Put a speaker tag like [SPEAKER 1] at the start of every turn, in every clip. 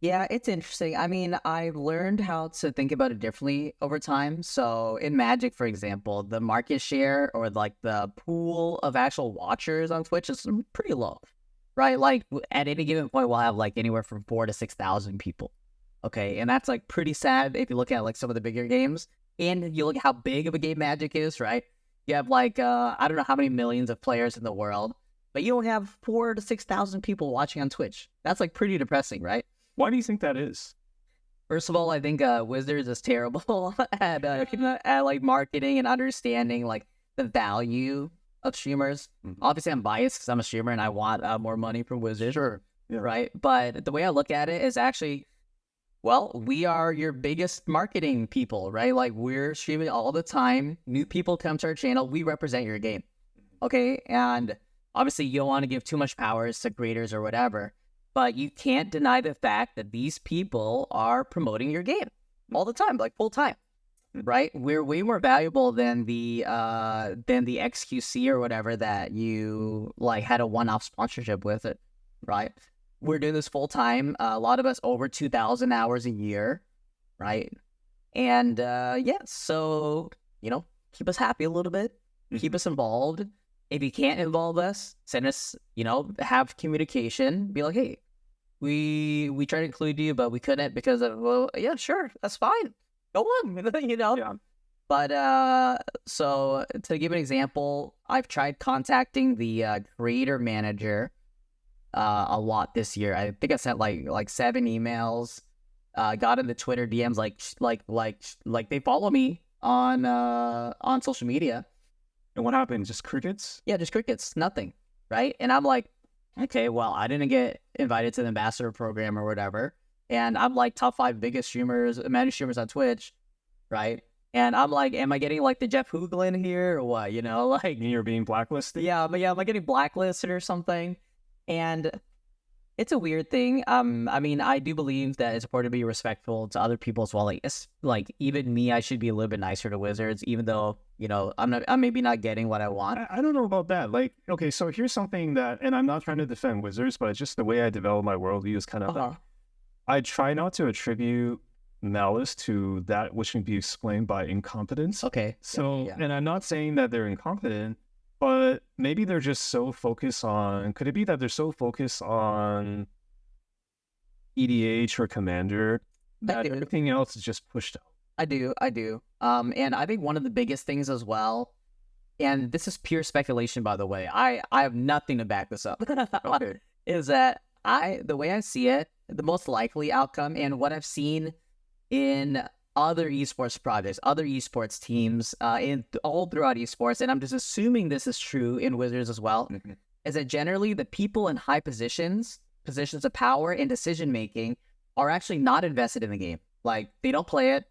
[SPEAKER 1] Yeah, it's interesting. I mean, I've learned how to think about it differently over time. So in Magic, for example, the market share or like the pool of actual watchers on Twitch is pretty low, right? Like at any given point, we'll have like anywhere from 4 to 6,000 people. Okay, and that's like pretty sad if you look at like some of the bigger games, and you look at how big of a game Magic is, right? You have like I don't know how many millions of players in the world, but you only have 4 to 6,000 people watching on Twitch. That's like pretty depressing, right?
[SPEAKER 2] Why do you think that is?
[SPEAKER 1] First of all, I think Wizards is terrible at like marketing and understanding like the value of streamers. Obviously, I'm biased because I'm a streamer and I want more money from Wizards,
[SPEAKER 2] Sure. Yeah.
[SPEAKER 1] right? But the way I look at it is actually, well, we are your biggest marketing people, right? Like we're streaming all the time. New people come to our channel. We represent your game, okay? And obviously, you don't want to give too much powers to creators or whatever. But you can't deny the fact that these people are promoting your game all the time, like full time, right? We're way more valuable than the XQC or whatever that you like had a one-off sponsorship with it, right? We're doing this full time. A lot of us over 2,000 hours a year, right? And yeah, so keep us happy a little bit, keep us involved. If you can't involve us, send us, have communication. Be like, hey, we tried to include you, but we couldn't because of, well, yeah, sure, that's fine. Go on,
[SPEAKER 2] Yeah.
[SPEAKER 1] But so to give an example, I've tried contacting the creator manager a lot this year. I think I sent like 7 emails. Got in the Twitter DMs, like they follow me on social media.
[SPEAKER 2] And what happened? Just crickets?
[SPEAKER 1] Yeah, just crickets, nothing, right? And I'm like, okay, well, I didn't get invited to the ambassador program or whatever. And I'm like top 5 biggest streamers, Magic streamers on Twitch, right? And I'm like, am I getting like the Jeff Hooglin here or what? Like,
[SPEAKER 2] You're being blacklisted?
[SPEAKER 1] yeah, but yeah, am I getting blacklisted or something? And it's a weird thing. I mean, I do believe that it's important to be respectful to other people as well. Like, like even me, I should be a little bit nicer to Wizards, even though I'm maybe not getting what I want.
[SPEAKER 2] I don't know about that. Like, okay, so here's something that, and I'm not trying to defend Wizards, but it's just the way I develop my worldview is kind of like, I try not to attribute malice to that which can be explained by incompetence.
[SPEAKER 1] Okay.
[SPEAKER 2] So,
[SPEAKER 1] yeah.
[SPEAKER 2] and I'm not saying that they're incompetent, but maybe they're just so focused on, could it be that they're so focused on EDH or Commander that everything else is just pushed out?
[SPEAKER 1] I do. And I think one of the biggest things as well, and this is pure speculation, by the way, I have nothing to back this up,
[SPEAKER 2] Okay.
[SPEAKER 1] is that the way I see it, the most likely outcome, and what I've seen in other esports projects, other esports teams, in all throughout esports, and I'm just assuming this is true in Wizards as well, is that generally the people in high positions of power and decision making are actually not invested in the game. Like they don't play it.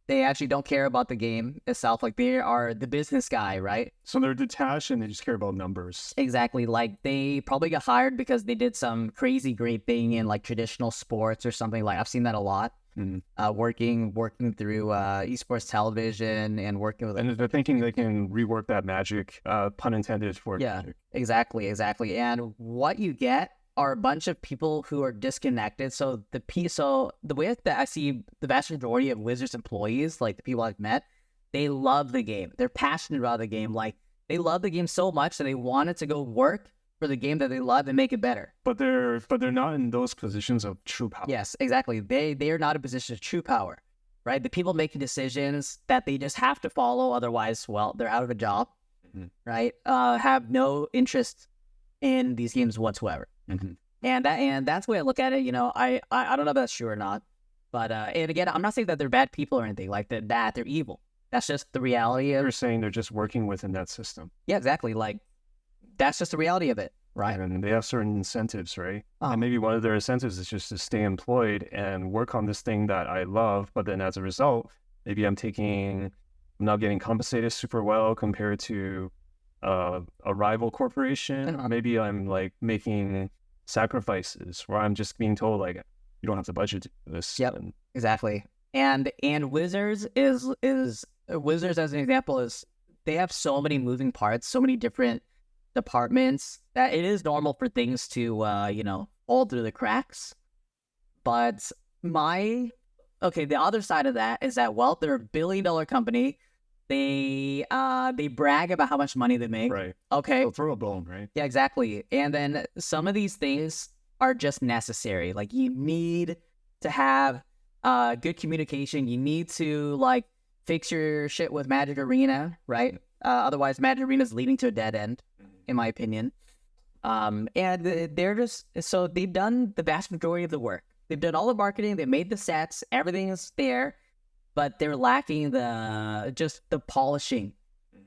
[SPEAKER 1] They actually don't care about the game itself. Like they are the business guy, right?
[SPEAKER 2] So they're detached and they just care about numbers.
[SPEAKER 1] Exactly. Like they probably got hired because they did some crazy great thing in like traditional sports or something. Like I've seen that a lot. Working through esports television and working with,
[SPEAKER 2] and they're thinking they can rework that magic, pun intended, for magic.
[SPEAKER 1] Exactly. And what you get are a bunch of people who are disconnected. So the way that I see the vast majority of Wizards employees, like the people I've met, they love the game. They're passionate about the game. Like they love the game so much that they wanted to go work for the game that they love and make it better.
[SPEAKER 2] But they're not in those positions of true power.
[SPEAKER 1] Yes, exactly. They are not in a position of true power, right? The people making decisions that they just have to follow, otherwise, well, they're out of a job, right? Have no interest in these games whatsoever. And that's the way I look at it. I don't know if that's true or not, but and again, I'm not saying that they're bad people or anything like that. That they're evil. That's just the reality of.
[SPEAKER 2] They're saying they're just working within that system.
[SPEAKER 1] Yeah, exactly. Like that's just the reality of it, right?
[SPEAKER 2] And they have certain incentives, right? And maybe one of their incentives is just to stay employed and work on this thing that I love. But then as a result, maybe I'm not getting compensated super well compared to a rival corporation. Maybe I'm like making sacrifices where I'm just being told like you don't have the budget to do this.
[SPEAKER 1] Yep, exactly. And Wizards is Wizards as an example is they have so many moving parts, so many different departments that it is normal for things to fall through the cracks. But the other side of that is that, well, they're a billion-dollar company. They brag about how much money they make.
[SPEAKER 2] Right.
[SPEAKER 1] Okay.
[SPEAKER 2] They'll throw a bone, right?
[SPEAKER 1] Yeah, exactly. And then some of these things are just necessary. Like, you need to have good communication. You need to like fix your shit with Magic Arena, right? Otherwise, Magic Arena is leading to a dead end, in my opinion. And they're just, so they've done the vast majority of the work. They've done all the marketing. They made the sets. Everything is there, but they're lacking the polishing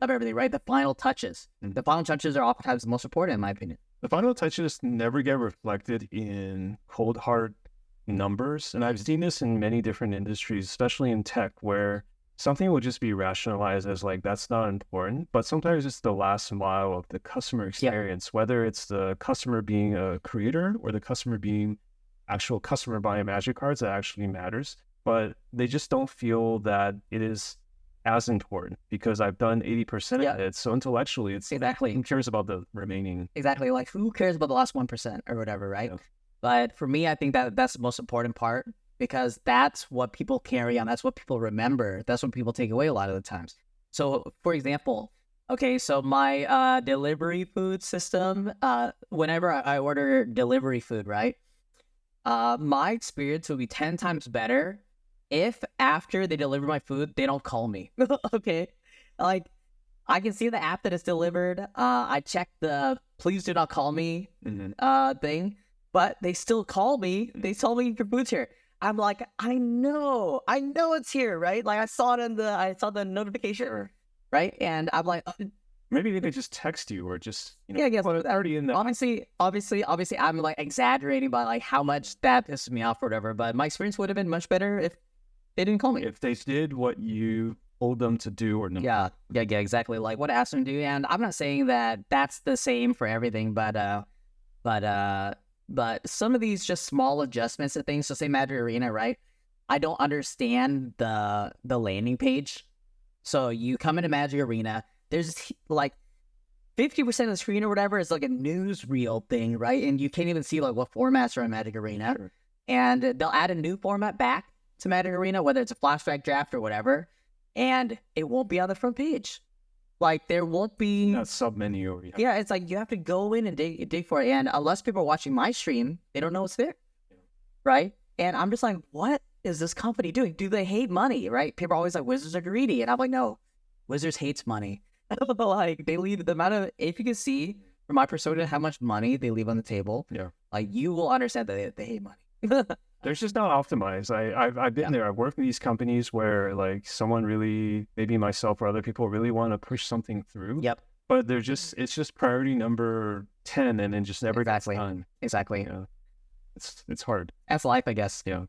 [SPEAKER 1] of everything, right? The final touches. The final touches are oftentimes the most important, in my opinion.
[SPEAKER 2] The final touches never get reflected in cold hard numbers, and I've seen this in many different industries, especially in tech, where something will just be rationalized as like, that's not important, but sometimes it's the last mile of the customer experience, whether it's the customer being a creator or the customer being actual customer buying Magic cards, that actually matters. But they just don't feel that it is as important because I've done 80% of it. So intellectually, it's
[SPEAKER 1] exactly,
[SPEAKER 2] who cares about the remaining?
[SPEAKER 1] Exactly. Like, who cares about the last 1% or whatever, right? Yeah. But for me, I think that's the most important part, because that's what people carry on. That's what people remember. That's what people take away a lot of the times. So, for example, okay, so my delivery food system, whenever I order delivery food, right, my experience will be 10 times better if after they deliver my food, they don't call me. Okay? Like, I can see the app that it's delivered. I check the please do not call me thing, but they still call me. They tell me your food's here. I'm like, I know it's here, right? Like, I saw the notification, right? And I'm like,
[SPEAKER 2] maybe they could just text you or just,
[SPEAKER 1] put
[SPEAKER 2] it already in there.
[SPEAKER 1] Obviously, I'm like exaggerating by like how much that pisses me off or whatever. But my experience would have been much better if they didn't call me.
[SPEAKER 2] If they did what you told them to do or not.
[SPEAKER 1] Yeah, exactly. Like what I asked them to do. And I'm not saying that that's the same for everything, but some of these just small adjustments to things. So say Magic Arena, right? I don't understand the landing page. So you come into Magic Arena, there's like 50% of the screen or whatever is like a newsreel thing, right? And you can't even see like what formats are in Magic Arena. Sure. And they'll add a new format back to Magic Arena, whether it's a flashback draft or whatever, and it won't be on the front page. Like, there won't be
[SPEAKER 2] that sub-menu.
[SPEAKER 1] Yeah, it's like you have to go in and dig for it. And unless people are watching my stream, they don't know it's there, right? And I'm just like, what is this company doing? Do they hate money, right? People are always like, Wizards are greedy. And I'm like, no, Wizards hates money. Like, they leave the amount of, if you can see from my persona how much money they leave on the table, like, you will understand that they hate money.
[SPEAKER 2] They're just not optimized. I've been there. I've worked with these companies where like someone really, maybe myself or other people, really want to push something through.
[SPEAKER 1] Yep.
[SPEAKER 2] But it's just priority number 10 and then just never gets done.
[SPEAKER 1] Exactly.
[SPEAKER 2] It's hard.
[SPEAKER 1] That's life, I guess.
[SPEAKER 2] Yeah.